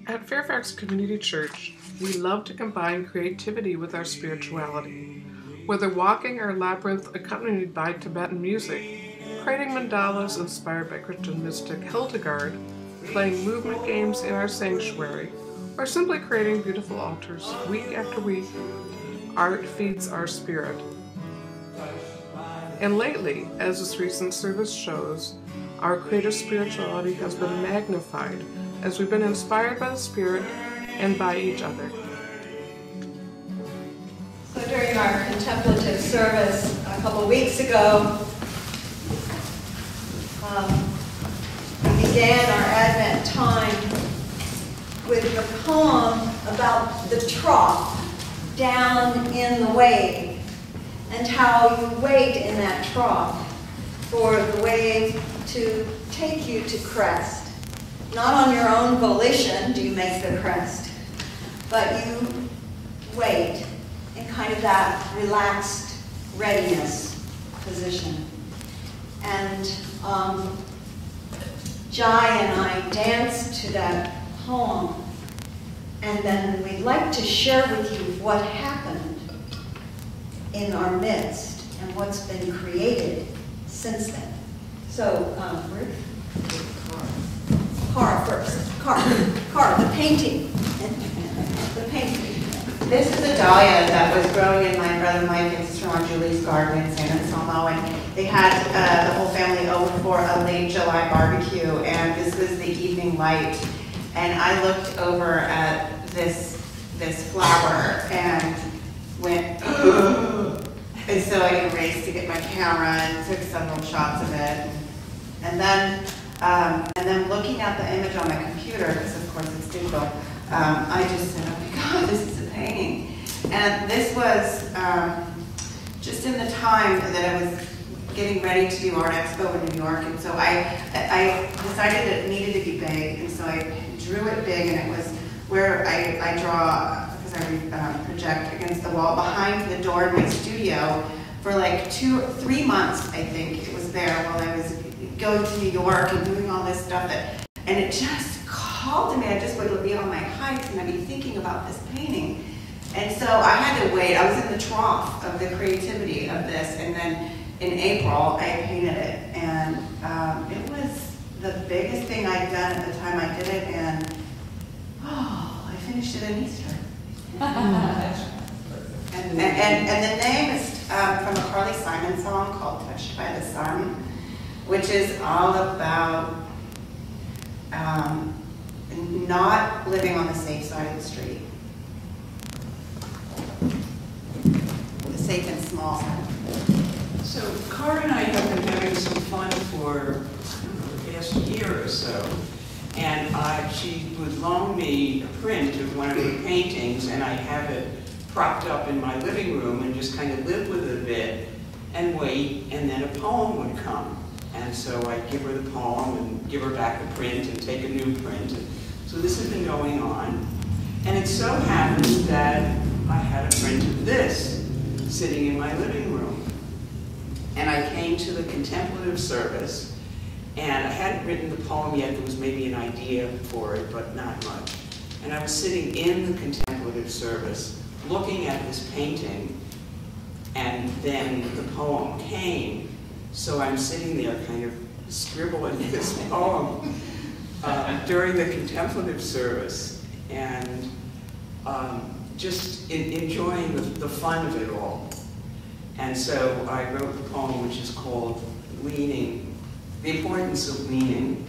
At Fairfax Community Church, we love to combine creativity with our spirituality. Whether walking our labyrinth accompanied by Tibetan music, creating mandalas inspired by Christian mystic Hildegard, playing movement games in our sanctuary, or simply creating beautiful altars week after week, art feeds our spirit. And lately, as this recent service shows, our creative spirituality has been magnified as we've been inspired by the Spirit and by each other. So during our contemplative service a couple weeks ago, we began our Advent time with the poem about the trough down in the wave and how you wait in that trough for the wave to take you to crest. Not on your own volition do you make the crest, but you wait in kind of that relaxed readiness position. And Jai and I danced to that poem, and then we'd like to share with you what happened in our midst and what's been created since then. So, Ruth? Cara first. Cara, the painting. The painting. This is a dahlia that was growing in my brother Mike and sister-in-law Julie's garden in San Anselmo, and they had the whole family over for a late July barbecue, and this was the evening light, and I looked over at this flower and went, ugh. And so I raced to get my camera and took several shots of it, and then looking at the image on my computer, because of course it's digital, I just said, oh my God, this is a painting. And this was just in the time that I was getting ready to do Art Expo in New York, and so I decided it needed to be big, and so I drew it big, and it was where I draw, because I project against the wall behind the door in my studio for like 3 months, I think it was there while I was going to New York and doing all this stuff, and it just called to me. I just would be on my hikes and I'd be thinking about this painting. And so I had to wait. I was in the trough of the creativity of this, and then in April I painted it, and it was the biggest thing I'd done at the time I did it, and I finished it in Easter. and the name is from a Carly Simon song called Touched by the Sun, which is all about not living on the safe side of the street. The safe and small side. So Cara and I have been having some fun for the past year or so, and she would loan me a print of one of her paintings, and I have it propped up in my living room and just kind of live with it a bit and wait, and then a poem would come. And so I'd give her the poem and give her back the print and take a new print. And so this has been going on. And it so happened that I had a print of this sitting in my living room. And I came to the contemplative service, and I hadn't written the poem yet. There was maybe an idea for it, but not much. And I was sitting in the contemplative service looking at this painting, and then the poem came. So I'm sitting there kind of scribbling this poem during the contemplative service, and just enjoying the fun of it all. And so I wrote the poem, which is called Leaning, the Importance of Leaning.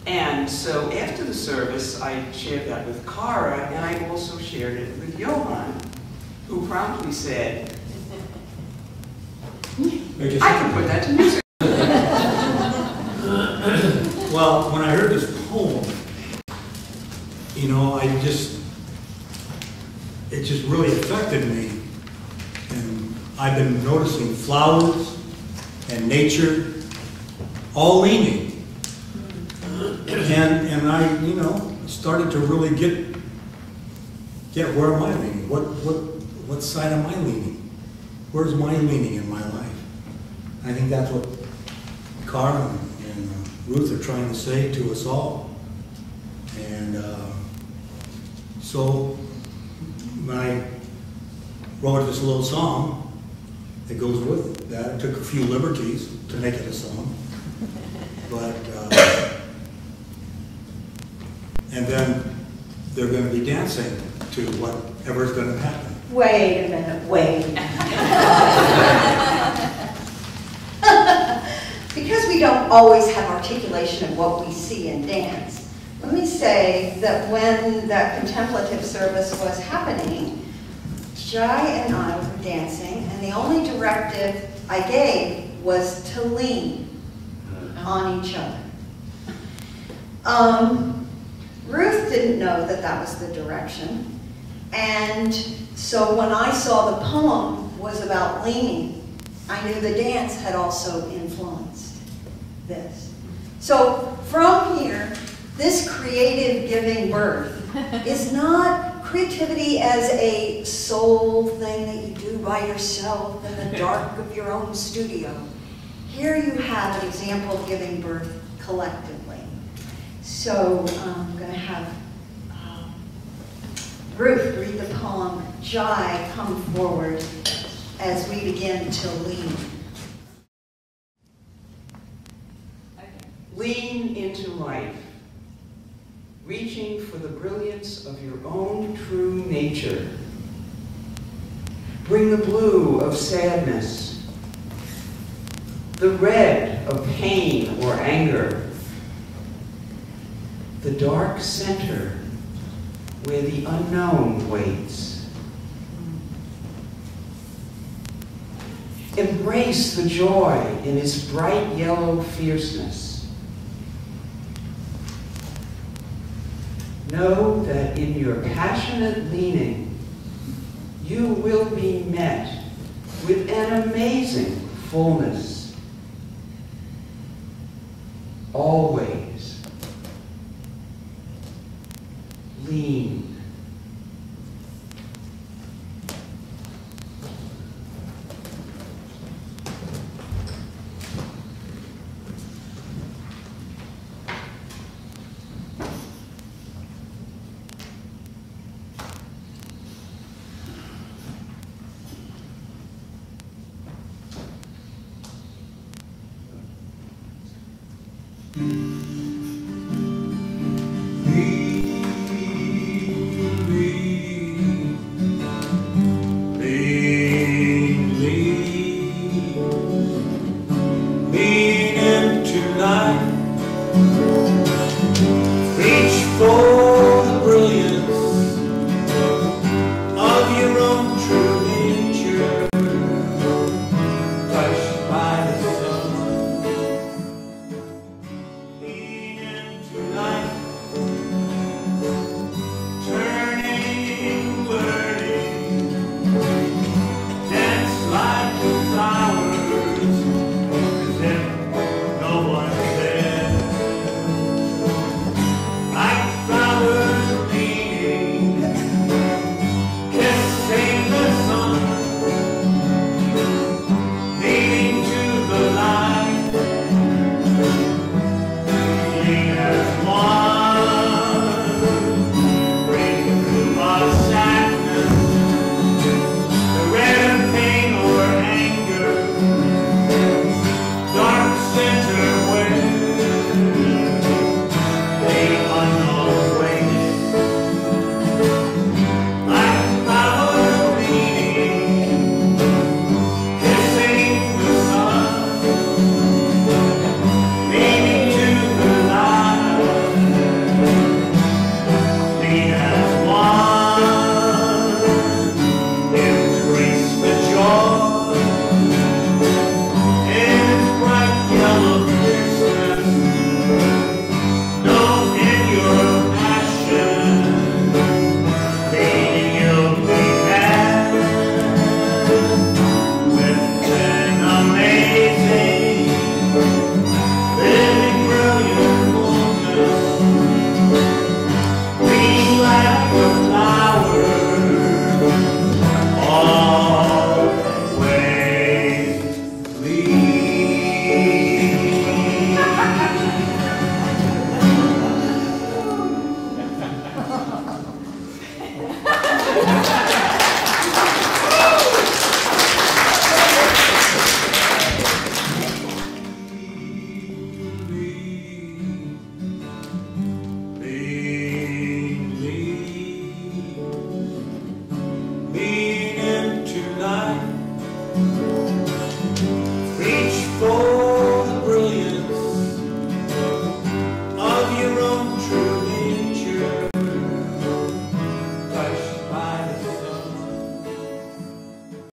And so after the service, I shared that with Cara, and I also shared it with Johan, who promptly said, I can put that to music. Well, when I heard this poem, you know, it just really affected me. And I've been noticing flowers and nature all leaning. And I, you know, started to really get where am I leaning? What side am I leaning? Where's my leaning in my life? I think that's what Cara and Ruth are trying to say to us all. And so I wrote this little song that goes with that. I took a few liberties to make it a song. But, and then they're going to be dancing to whatever's going to happen. Wait a minute, wait. Because we don't always have articulation of what we see in dance, let me say that when that contemplative service was happening, Jai and I were dancing, and the only directive I gave was to lean on each other. Ruth didn't know that that was the direction, and so when I saw the poem was about leaning, I knew the dance had also influenced this. So from here, this creative giving birth is not creativity as a soul thing that you do by yourself in the dark of your own studio. Here you have an example of giving birth collectively. So I'm going to have Ruth read the poem, Jai come forward as we begin to lean. Lean into life, reaching for the brilliance of your own true nature. Bring the blue of sadness, the red of pain or anger, the dark center where the unknown waits. Embrace the joy in its bright yellow fierceness. Know that in your passionate leaning, you will be met with an amazing fullness. Always